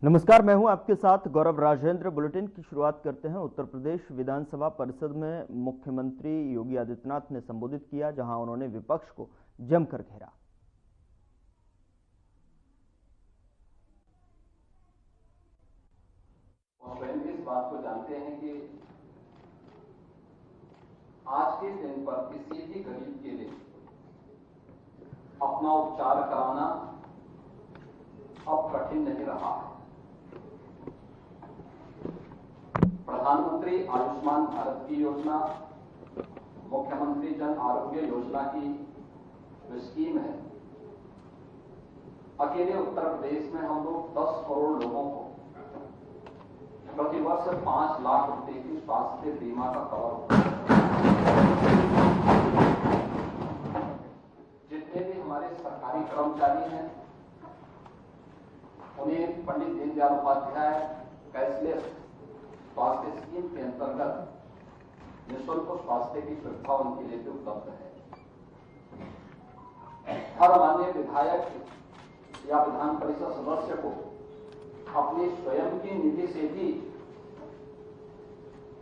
नमस्कार, मैं हूं आपके साथ गौरव राजेंद्र। बुलेटिन की शुरुआत करते हैं। उत्तर प्रदेश विधानसभा परिषद में मुख्यमंत्री योगी आदित्यनाथ ने संबोधित किया, जहां उन्होंने विपक्ष को जमकर घेरा। इस बात को जानते हैं कि आज के दिन पर किसी भी गरीब के लिए अपना उपचार कराना अब कठिन नहीं रहा है। प्रधानमंत्री आयुष्मान भारत की योजना, मुख्यमंत्री जन आरोग्य योजना की जो स्कीम है, अकेले उत्तर प्रदेश में हम लोग 10 करोड़ लोगों को प्रतिवर्ष 5 लाख रुपए की स्वास्थ्य बीमा का कवर। जितने भी हमारे सरकारी कर्मचारी हैं उन्हें पंडित दीनदयाल उपाध्याय कैशलेस स्वास्थ्य स्कीम के अंतर्गत निःशुल्क स्वास्थ्य की सुविधा उनके लिए भी उपलब्ध है। हर माननीय विधायक या विधान परिषद सदस्य को अपनी स्वयं की निधि से भी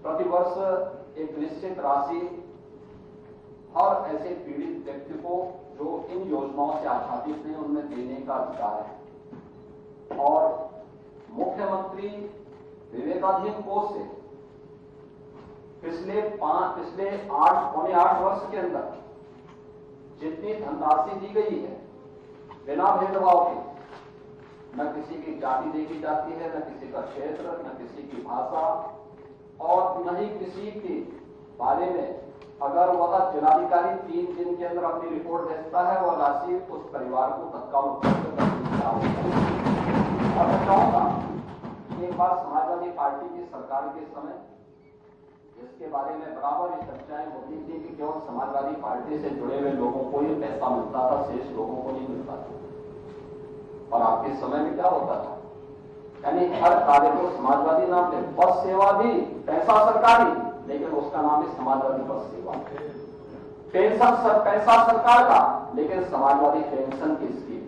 प्रतिवर्ष एक निश्चित राशि हर ऐसे पीड़ित व्यक्ति को जो इन योजनाओं से आच्छादित हैं उनमें देने का अधिकार है। और मुख्यमंत्री विवेकाधीन कोष से पिछले 8 वर्ष के अंदर जितनी धनराशि दी गई है, बिना भेदभाव के, न किसी की जाति देखी जाती है, न किसी का क्षेत्र, न किसी की भाषा, और न ही किसी के बारे में अगर वह जिलाधिकारी 3 दिन के अंदर अपनी रिपोर्ट भेजता है, वह राशि उस परिवार को तत्काल उपलब्ध करने। और मैं चाहूंगा एक बार समाजवादी पार्टी की सरकार के समय जिसके बारे में बराबर ये चर्चाएं होती थी कि केवल समाजवादी पार्टी से जुड़े हुए लोगों को ही पैसा मिलता था, शेष लोगों को नहीं मिलता था। और आपके समय में क्या होता था, यानी हर कार्य को समाजवादी नाम दे, बस सेवा भी पैसा सरकारी, लेकिन उसका नाम है समाजवादी बस सेवा। पेंशन पैसा सरकार का, लेकिन समाजवादी पेंशन की स्कीम।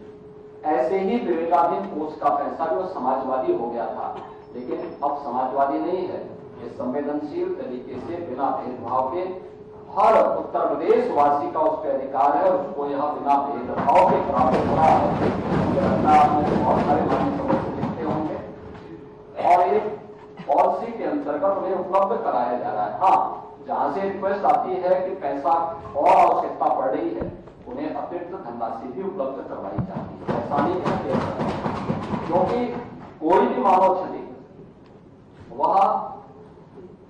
ऐसे ही विवेकाधीन कोष का पैसा जो समाजवादी हो गया था, लेकिन अब समाजवादी नहीं है। ये संवेदनशील तरीके से बिना भेदभाव के हर उत्तर प्रदेश वासी का उस पर अधिकार है, उसको यह बिना भेदभाव के प्राप्त हो रहा है। बहुत सारे मान्य समझ लिखते होंगे और एक पॉलिसी के अंतर्गत उन्हें उपलब्ध कराया जा रहा है। हाँ, जहां से रिक्वेस्ट आती है कि पैसा और आवश्यकता पड़ रही है, उन्हें अतिरिक्त धनराशि भी उपलब्ध करवाई जाती है। ऐसा नहीं है, क्योंकि कोई भी मानव क्षति वह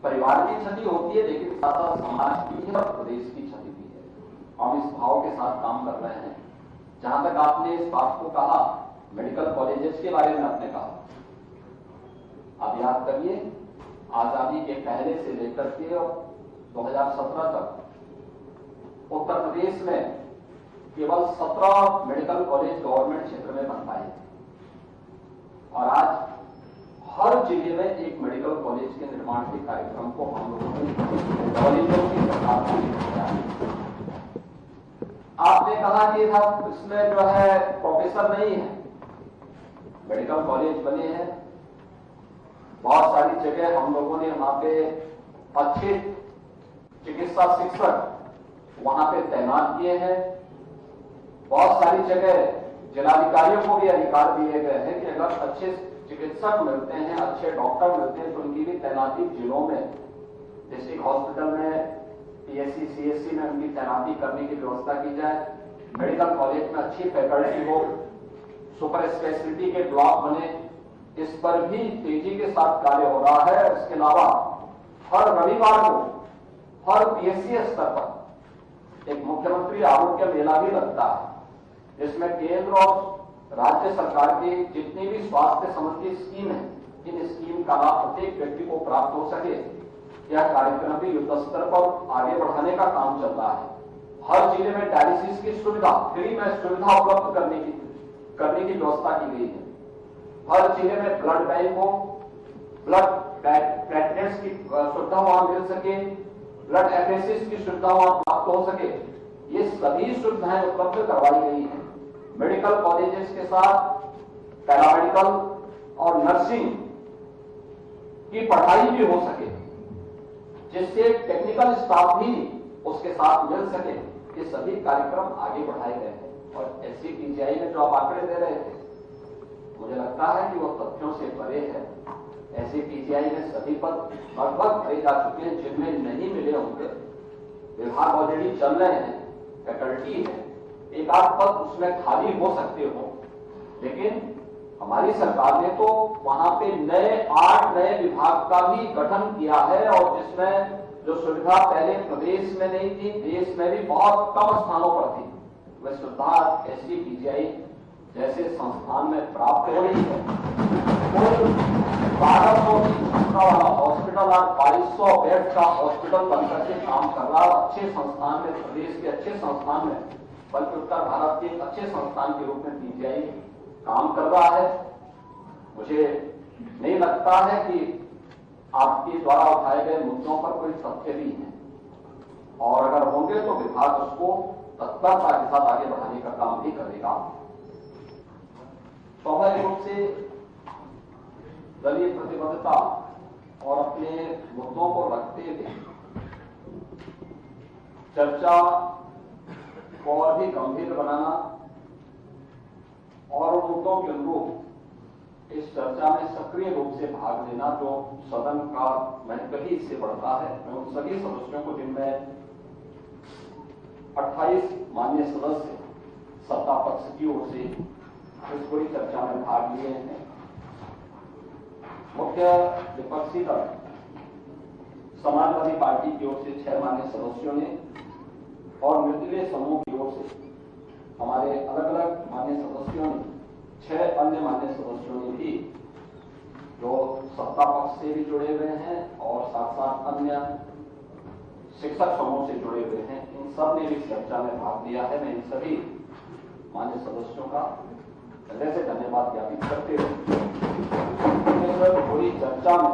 परिवार की क्षति होती है, लेकिन साथ साथ समाज की और प्रदेश की क्षति भी है। हम इस भाव के साथ काम कर रहे हैं। जहां तक आपने इस बात को कहा, मेडिकल कॉलेजेस के बारे में आपने कहा, अब याद करिए, आजादी के पहले से लेकर के 2017 तक उत्तर प्रदेश में केवल 17 मेडिकल कॉलेज गवर्नमेंट क्षेत्र में बन पाए थे, और आज हर जिले में एक मेडिकल कॉलेज के निर्माण के कार्यक्रम को हम लोगों ने आपने कहा कि हम इसमें जो है प्रोफेसर नहीं है, मेडिकल कॉलेज बने हैं। बहुत सारी जगह हम लोगों ने वहां पे अच्छे चिकित्सा शिक्षक वहां पे तैनात किए हैं। बहुत सारी जगह जिलाधिकारियों को भी अधिकार दिए गए हैं कि अगर अच्छे चिकित्सक मिलते हैं, अच्छे डॉक्टर मिलते हैं, तो उनकी भी तैनाती जिलों में, डिस्ट्रिक्ट हॉस्पिटल में, पीएससी सीएससी में उनकी तैनाती करने की व्यवस्था की जाए। मेडिकल कॉलेज में अच्छी फैकल्टी हो, सुपर स्पेशलिटी के ब्लॉक बने, इस पर भी तेजी के साथ कार्य हो रहा है। इसके अलावा हर रविवार को हर पीएससी स्तर पर एक मुख्यमंत्री आरोग्य मेला भी लगता है, जिसमें केंद्र और राज्य सरकार की जितनी भी स्वास्थ्य संबंधी स्कीम है, इन स्कीम का लाभ प्रत्येक व्यक्ति को प्राप्त हो सके, यह कार्यक्रम भी युद्ध स्तर पर आगे बढ़ाने का काम चल रहा है। हर जिले में डायलिसिस की सुविधा, फ्री में सुविधा उपलब्ध करने की व्यवस्था की गई है। हर जिले में ब्लड बैंक हो, ब्लड प्लेटलेट्स की सुविधा वहां मिल सके, ब्लड एनालिसिस की सुविधा वहां प्राप्त हो सके, ये सभी सुविधाएं उपलब्ध करवाई गई हैं। मेडिकल कॉलेजेस के साथ पैरामेडिकल, और नर्सिंग की पढ़ाई भी हो सके, जिससे टेक्निकल स्टाफ भी उसके साथ मिल सके। ये सभी कार्यक्रम आगे बढ़ाए गए हैं। और एससीपीजीआई में जो आप आंकड़े दे रहे थे, मुझे लगता है कि वो तथ्यों से परे है। एससीपीजीआई में सभी पद लगभग भरे जा चुके हैं। जिनमें नहीं मिले होंगे, विभाग ऑलरेडी चल रहे हैं, फैकल्टी है, एक आध पद उसमें खाली हो सकते हो, लेकिन हमारी सरकार ने तो वहां पे 8 नए विभाग का भी गठन किया है। और जिसमें जो सुविधा पहले प्रदेश में नहीं थी, देश में भी बहुत कम स्थानों पर थी, वह सुविधा एससीपीजीआई जैसे संस्थान में प्राप्त हो रही है। कुल 1200 की क्षमता वाला हॉस्पिटल और 2200 बेड का हॉस्पिटल बनकर के काम कर रहा है। अच्छे संस्थान में, प्रदेश के अच्छे संस्थान में, बल्कि उत्तर भारत के एक अच्छे संस्थान के रूप में पीजीआई काम कर रहा है। मुझे नहीं लगता है कि आपके द्वारा उठाए गए मुद्दों पर कोई तथ्य भी है, और अगर होंगे तो विभाग उसको तत्परता के साथ आगे बढ़ाने का काम भी करेगा। स्वाभाविक रूप से दलीय प्रतिबद्धता और अपने मुद्दों को रखते हुए चर्चा को और भी गंभीर बनाना और उन मुद्दों के अनुरूप इस चर्चा में सक्रिय रूप से भाग लेना जो सदन का महत्व ही इससे बढ़ता है। मैं उन सभी सदस्यों को, जिनमें 28 माननीय सदस्य सत्ता पक्ष की ओर से इस पूरी चर्चा में भाग लिए हैं, मुख्य विपक्षी दल समाजवादी पार्टी की ओर से 6 माननीय सदस्यों ने और निर्दलीय समूह की ओर से हमारे अलग अलग माननीय सदस्यों ने, 6 अन्य माननीय सदस्यों ने भी, जो सत्ता पक्ष से भी जुड़े हुए हैं और साथ साथ अन्य शिक्षक समूह से जुड़े हुए हैं, इन सब ने भी चर्चा में भाग लिया है। मैं इन सभी माननीय सदस्यों का हृदय से धन्यवाद ज्ञापित करते हुए पूरी चर्चा में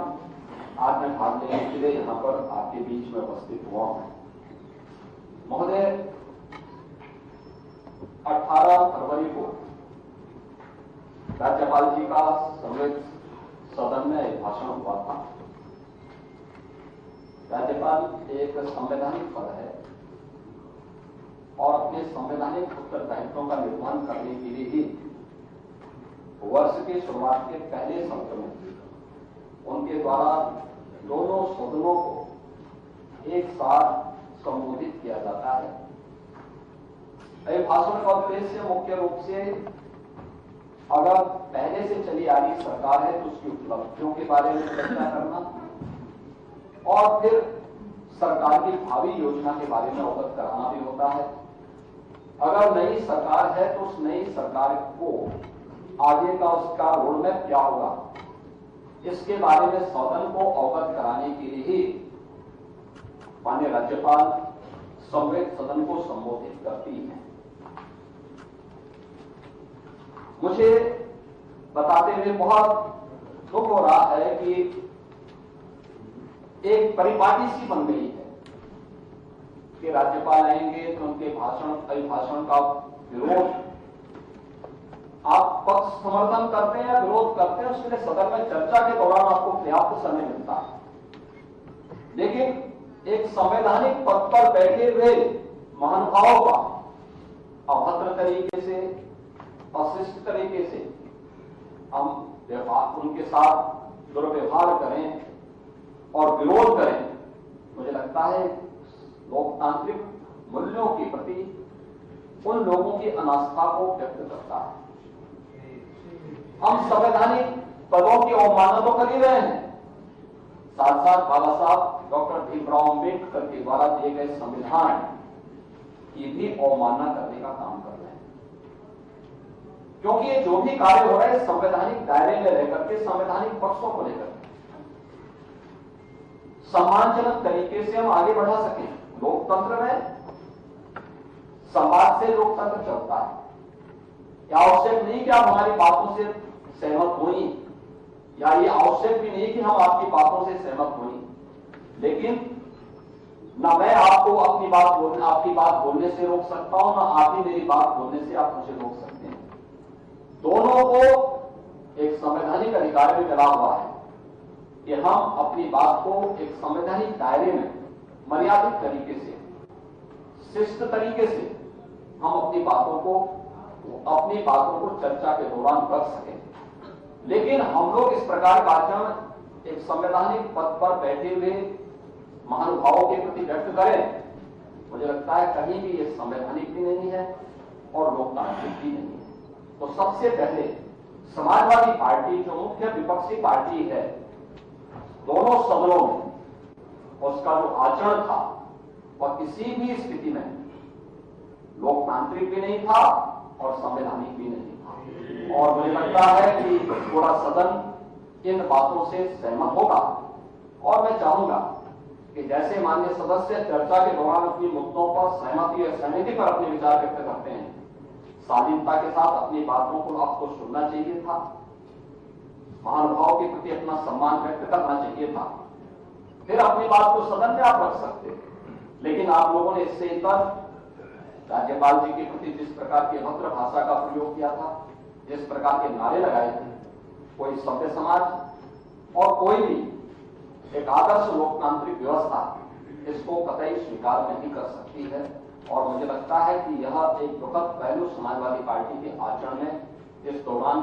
आज मैं भाग लेने के लिए यहां पर आपके बीच में उपस्थित हुआ हूं। महोदय, 18 फरवरी को राज्यपाल जी का संयुक्त सदन में एक भाषण हुआ था। राज्यपाल एक संवैधानिक पद है और अपने संवैधानिक उत्तरदायित्वों का निर्वहन करने के लिए ही वर्ष की शुरुआत के पहले सत्र में उनके द्वारा दोनों सदनों को एक साथ संबोधित किया जाता है। भाषण का उद्देश्य मुख्य रूप से अगर पहले से चली आ रही सरकार है तो उसकी उपलब्धियों के बारे में चर्चा करना और फिर सरकार की भावी योजना के बारे में अवगत कराना भी होता है। अगर नई सरकार है तो उस नई सरकार को आगे का उसका रोडमैप क्या होगा, इसके बारे में सदन को अवगत कराने के लिए ही माननीय राज्यपाल संयुक्त सदन को संबोधित करती है। मुझे बताते हुए बहुत दुख हो रहा है कि एक परिपाटी सी बन गई है कि राज्यपाल आएंगे तो उनके अभिभाषण का विरोध, आप पक्ष समर्थन करते हैं या विरोध करते हैं, उसके लिए सदन में चर्चा के दौरान आपको पर्याप्त समय मिलता है। लेकिन एक संवैधानिक पद पर बैठे हुए महानुभावों का अभद्र तरीके से, अशिष्ट तरीके से हम उनके साथ दुर्व्यवहार करें और विरोध करें, मुझे लगता है लोकतांत्रिक मूल्यों के प्रति उन लोगों की अनास्था को व्यक्त करता है। हम संवैधानिक पदों की अवमानना तो कर ही रहे हैं, साथ साथ बाबा साहब डॉक्टर भीमराव अम्बेडकर के द्वारा दिए गए संविधान की भी अवमानना करने का काम कर रहे हैं। क्योंकि ये जो भी कार्य हो रहा है संवैधानिक दायरे में रहकर के, संवैधानिक पक्षों को लेकर सम्मानजनक तरीके से हम आगे बढ़ा सकें। लोकतंत्र में संवाद से लोकतंत्र चलता है। क्या आवश्यक नहीं कि आप हमारी बातों से सहमत होई, या ये आवश्यक भी नहीं कि हम आपकी बातों से सहमत होई, लेकिन ना मैं आपको आपकी बात बोलने से रोक सकता हूं, ना आप ही मेरी बात बोलने से आप मुझे रोक सकते हैं। दोनों को एक संवैधानिक अधिकार भी मिला हुआ है कि हम अपनी बात को एक संवैधानिक दायरे में मर्यादित तरीके से, शिष्ट तरीके से हम अपनी बातों को चर्चा के दौरान रख सकें। लेकिन हम लोग इस प्रकार का आचरण एक संवैधानिक पद पर बैठे हुए महानुभावों के प्रति व्यक्त करें, मुझे लगता है कहीं भी ये संवैधानिक भी नहीं है और लोकतांत्रिक भी नहीं है। तो सबसे पहले समाजवादी पार्टी जो मुख्य विपक्षी पार्टी है, दोनों सदनों में उसका जो आचरण था वह किसी भी स्थिति में लोकतांत्रिक भी नहीं था और संवैधानिक भी नहीं था। और मुझे लगता है कि पूरा सदन इन बातों से सहमत होगा। और मैं चाहूंगा कि जैसे माननीय सदस्य चर्चा के दौरान अपनी मुद्दों पर सहमति या सहमति पर अपने विचार व्यक्त करते हैं, शालीनता के साथ अपनी बातों को आपको सुनना चाहिए था, महानुभाव के प्रति अपना सम्मान व्यक्त करना चाहिए था, फिर अपनी बात को सदन में आप रख सकते। लेकिन आप लोगों ने इससे इतर राज्यपाल जी के प्रति जिस प्रकार की अभद्र भाषा का प्रयोग किया था, जिस प्रकार के नारे लगाए थे, कोई सभ्य समाज और कोई भी एक आदर्श लोकतांत्रिक व्यवस्था इसको कतई स्वीकार नहीं कर सकती है। और मुझे लगता है कि यह एक दुखद पहलू समाजवादी पार्टी के आचरण में इस दौरान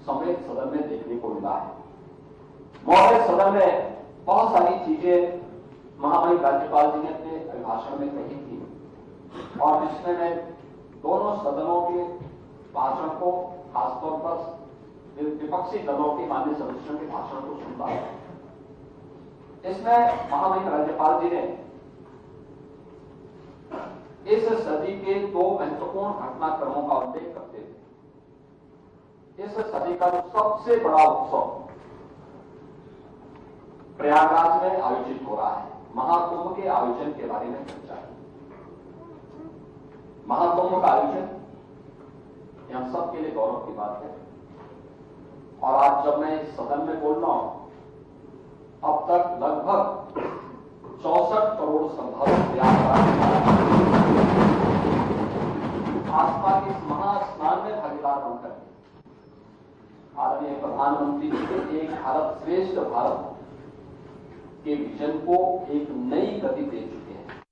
समवेत सदन में देखने को मिला है। महोदय, सदन में बहुत सारी चीजें महामहिम राज्यपाल जी ने अपने अभिभाषण में कही थी और जिसमें मैं दोनों सदनों के भाषण को, खासतौर पर विपक्षी दलों के माननीय सदस्यों के भाषण को सुनता है। इसमें महामहिम राज्यपाल जी ने इस सदी के दो महत्वपूर्ण घटनाक्रमों का उल्लेख करते थे। इस सदी का जो सबसे बड़ा उत्सव प्रयागराज में आयोजित हो रहा है, महाकुंभ के आयोजन के बारे में चर्चा है। महाकुंभ का आयोजन हम सबके लिए गौरव की बात है। और आज जब मैं इस सदन में बोल रहा हूं, अब तक लगभग 64 करोड़ श्रद्धालु प्रयागराज आस्था के इस महास्नान में भागीदार बनकर आदरणीय प्रधानमंत्री जी के एक भारत श्रेष्ठ भारत के विजन को एक नई गति दे चुके हैं।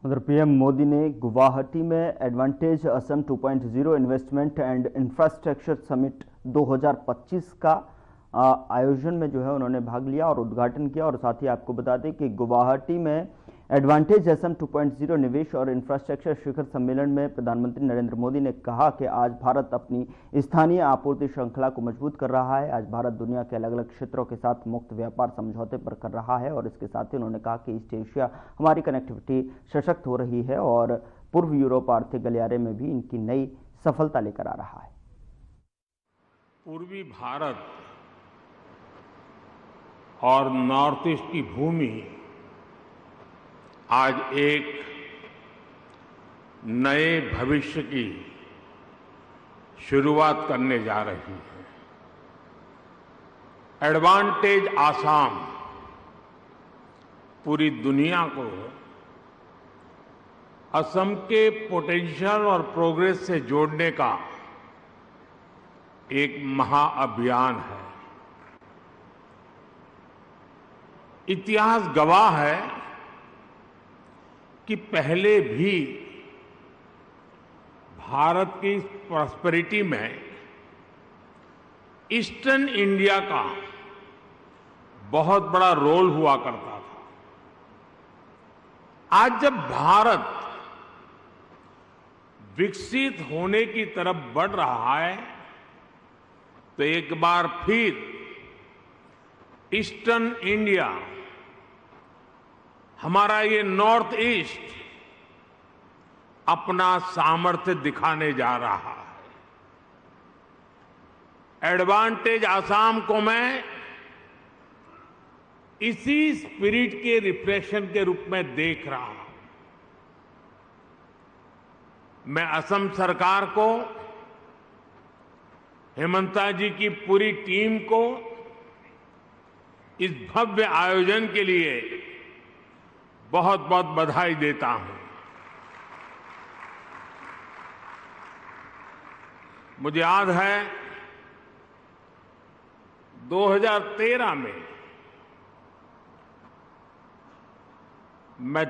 उधर पीएम मोदी ने गुवाहाटी में advantage Assam 2.0 investment and infrastructure summit 2025 का आयोजन में जो है उन्होंने भाग लिया और उद्घाटन किया। और साथ ही आपको बता दें कि गुवाहाटी में एडवांटेज असम 2.0 निवेश और इंफ्रास्ट्रक्चर शिखर सम्मेलन में प्रधानमंत्री नरेंद्र मोदी ने कहा कि आज भारत अपनी स्थानीय आपूर्ति श्रृंखला को मजबूत कर रहा है। आज भारत दुनिया के अलग अलग क्षेत्रों के साथ मुक्त व्यापार समझौते पर कर रहा है। और इसके साथ ही उन्होंने कहा कि ईस्ट एशिया हमारी कनेक्टिविटी सशक्त हो रही है और पूर्व यूरोप आर्थिक गलियारे में भी इनकी नई सफलता लेकर आ रहा है। पूर्वी भारत और नॉर्थ ईस्ट की भूमि आज एक नए भविष्य की शुरुआत करने जा रही है। एडवांटेज आसाम पूरी दुनिया को असम के पोटेंशियल और प्रोग्रेस से जोड़ने का एक महाअभियान है। इतिहास गवाह है कि पहले भी भारत की प्रॉस्पेरिटी में ईस्टर्न इंडिया का बहुत बड़ा रोल हुआ करता था। आज जब भारत विकसित होने की तरफ बढ़ रहा है तो एक बार फिर ईस्टर्न इंडिया, हमारा ये नॉर्थ ईस्ट अपना सामर्थ्य दिखाने जा रहा है। एडवांटेज आसाम को मैं इसी स्पिरिट के रिफ्लेक्शन के रूप में देख रहा हूं। मैं असम सरकार को, हेमंता जी की पूरी टीम को इस भव्य आयोजन के लिए बहुत बहुत बधाई देता हूं। मुझे याद है 2013 में मैं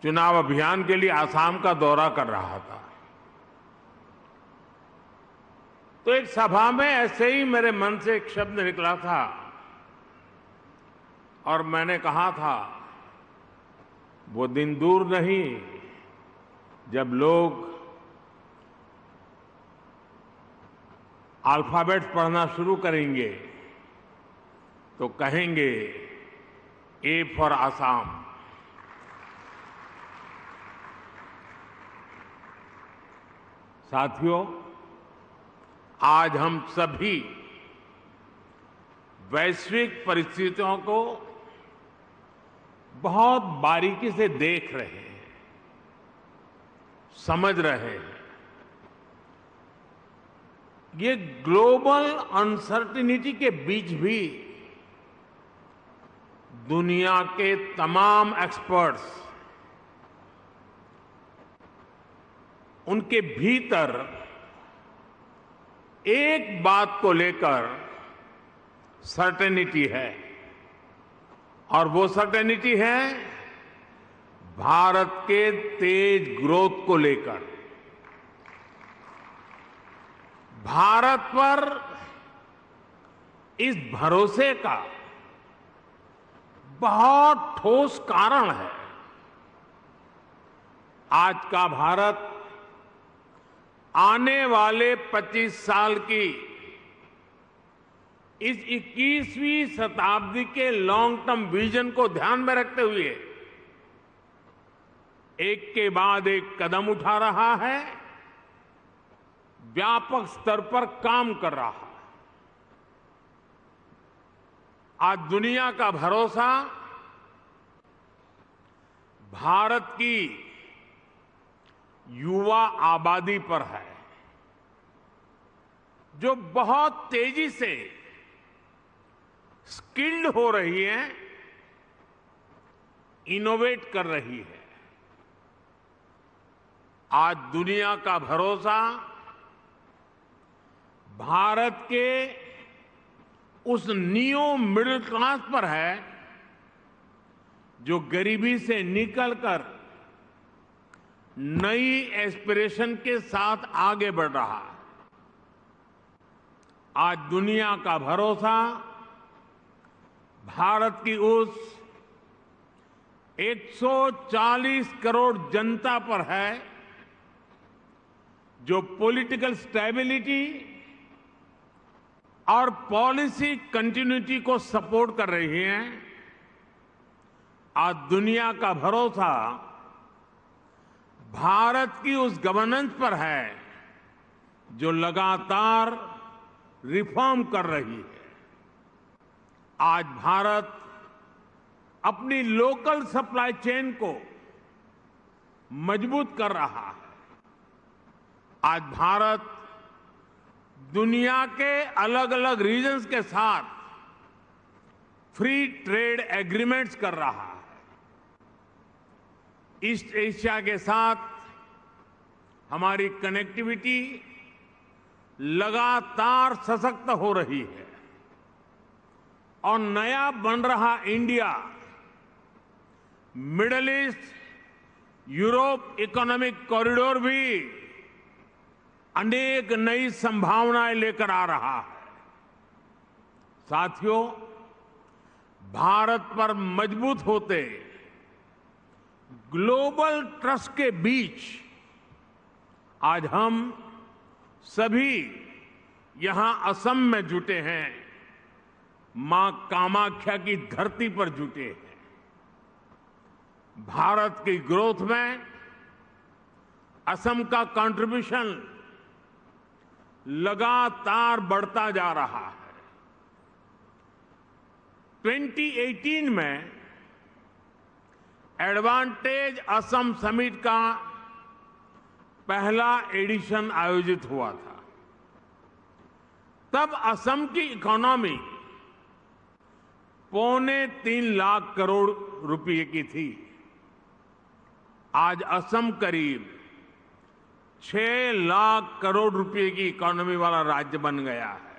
चुनाव अभियान के लिए आसाम का दौरा कर रहा था। तो एक सभा में ऐसे ही मेरे मन से एक शब्द निकला था और मैंने कहा था, वो दिन दूर नहीं जब लोग अल्फाबेट पढ़ना शुरू करेंगे तो कहेंगे ए फॉर आसाम। साथियों, आज हम सभी वैश्विक परिस्थितियों को बहुत बारीकी से देख रहे हैं, समझ रहे हैं। ये ग्लोबल अनसर्टिनिटी के बीच भी दुनिया के तमाम एक्सपर्ट्स उनके भीतर एक बात को लेकर सर्टेनिटी है और वो सर्टेनिटी है भारत के तेज ग्रोथ को लेकर। भारत पर इस भरोसे का बहुत ठोस कारण है। आज का भारत आने वाले 25 साल की इस 21वीं शताब्दी के लॉन्ग टर्म विजन को ध्यान में रखते हुए एक के बाद एक कदम उठा रहा है, व्यापक स्तर पर काम कर रहा है। आज दुनिया का भरोसा भारत की युवा आबादी पर है, जो बहुत तेजी से स्किल्ड हो रही है, इनोवेट कर रही है। आज दुनिया का भरोसा भारत के उस नियो मिडिल क्लास पर है जो गरीबी से निकलकर नई एस्पिरेशन के साथ आगे बढ़ रहा है। आज दुनिया का भरोसा भारत की उस 140 करोड़ जनता पर है जो पॉलिटिकल स्टेबिलिटी और पॉलिसी कंटिन्यूटी को सपोर्ट कर रही हैं। आज दुनिया का भरोसा भारत की उस गवर्नेंस पर है जो लगातार रिफॉर्म कर रही है। आज भारत अपनी लोकल सप्लाई चेन को मजबूत कर रहा है। आज भारत दुनिया के अलग अलग रीजन्स के साथ फ्री ट्रेड एग्रीमेंट्स कर रहा है। ईस्ट एशिया के साथ हमारी कनेक्टिविटी लगातार सशक्त हो रही है और नया बन रहा India middle east Europe economic corridor भी अनेक नई संभावनाएं लेकर आ रहा है। साथियों, भारत पर मजबूत होते ग्लोबल ट्रस्ट के बीच आज हम सभी यहां असम में जुटे हैं, मां कामाख्या की धरती पर जुटे हैं। भारत की ग्रोथ में असम का कंट्रीब्यूशन लगातार बढ़ता जा रहा है। 2018 में एडवांटेज असम समिट का पहला एडिशन आयोजित हुआ था। तब असम की इकोनॉमी 3.25 लाख करोड़ रुपए की थी। आज असम करीब 6 लाख करोड़ रुपए की इकोनॉमी वाला राज्य बन गया है।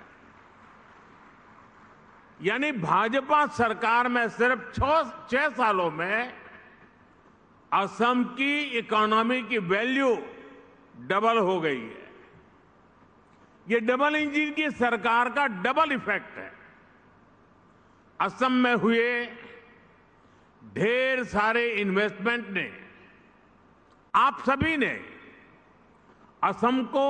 यानी भाजपा सरकार में सिर्फ 6 सालों में असम की इकोनॉमी की वैल्यू डबल हो गई है। ये डबल इंजन की सरकार का डबल इफेक्ट है। असम में हुए ढेर सारे इन्वेस्टमेंट ने, आप सभी ने असम को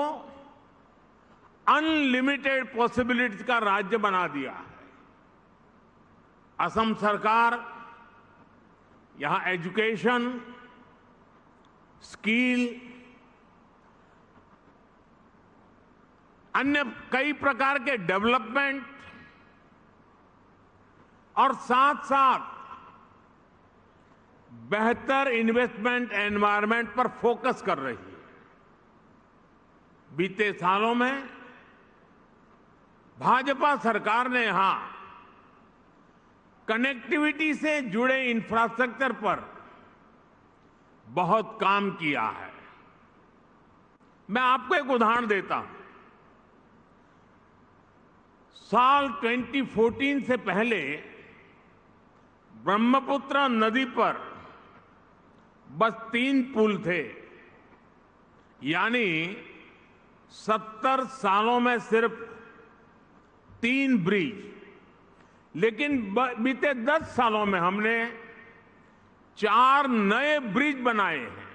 अनलिमिटेड पॉसिबिलिटीज का राज्य बना दिया है। असम सरकार यहां एजुकेशन, स्किल, अन्य कई प्रकार के डेवलपमेंट और साथ साथ बेहतर इन्वेस्टमेंट एनवायरनमेंट पर फोकस कर रही है। बीते सालों में भाजपा सरकार ने यहां कनेक्टिविटी से जुड़े इंफ्रास्ट्रक्चर पर बहुत काम किया है। मैं आपको एक उदाहरण देता हूं। साल 2014 से पहले ब्रह्मपुत्र नदी पर बस 3 पुल थे, यानी 70 सालों में सिर्फ 3 ब्रिज। लेकिन बीते 10 सालों में हमने 4 नए ब्रिज बनाए हैं।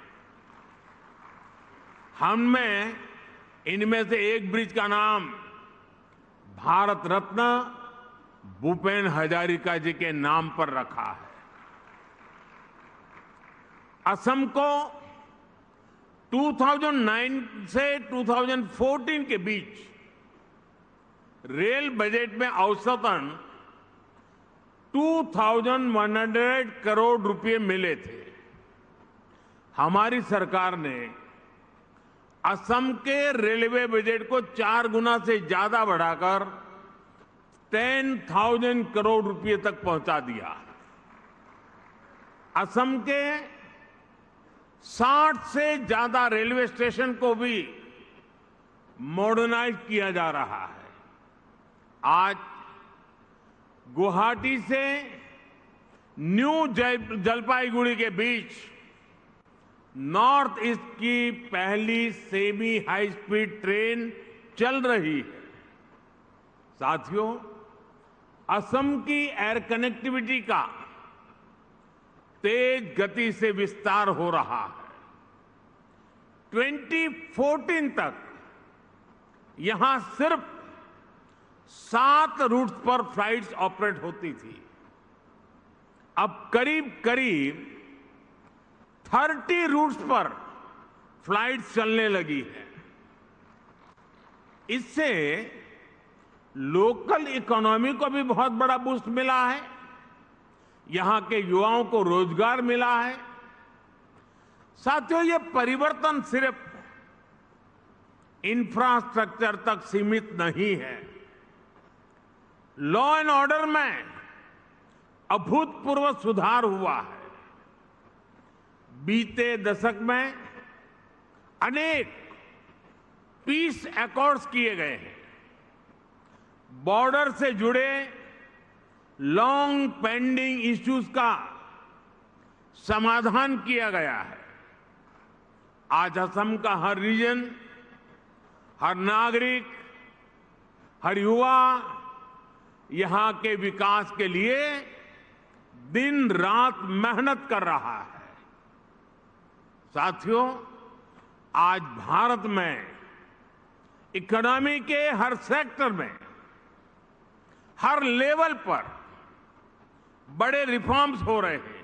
हमने इनमें से एक ब्रिज का नाम भारत रत्न भूपेन हजारिका जी के नाम पर रखा है। असम को 2009 से 2014 के बीच रेल बजट में औसतन 2100 करोड़ रुपए मिले थे। हमारी सरकार ने असम के रेलवे बजट को 4 गुना से ज्यादा बढ़ाकर 10,000 करोड़ रुपए तक पहुंचा दिया। असम के 60 से ज्यादा रेलवे स्टेशन को भी मॉडर्नाइज किया जा रहा है। आज गुवाहाटी से न्यू जलपाईगुड़ी के बीच नॉर्थ ईस्ट की पहली सेमी हाई स्पीड ट्रेन चल रही है। साथियों, असम की एयर कनेक्टिविटी का तेज गति से विस्तार हो रहा है। 2014 तक यहां सिर्फ 7 रूट्स पर फ्लाइट्स ऑपरेट होती थी। अब करीब करीब 30 रूट्स पर फ्लाइट्स चलने लगी है। इससे लोकल इकोनॉमी को भी बहुत बड़ा बूस्ट मिला है। यहां के युवाओं को रोजगार मिला है। साथियों, ये परिवर्तन सिर्फ इंफ्रास्ट्रक्चर तक सीमित नहीं है। लॉ एंड ऑर्डर में अभूतपूर्व सुधार हुआ है। बीते दशक में अनेक पीस अकॉर्ड्स किए गए हैं। बॉर्डर से जुड़े लॉन्ग पेंडिंग इश्यूज का समाधान किया गया है। आज असम का हर रीजन, हर नागरिक, हर युवा यहां के विकास के लिए दिन रात मेहनत कर रहा है। साथियों, आज भारत में इकोनॉमी के हर सेक्टर में, हर लेवल पर बड़े रिफॉर्म्स हो रहे हैं।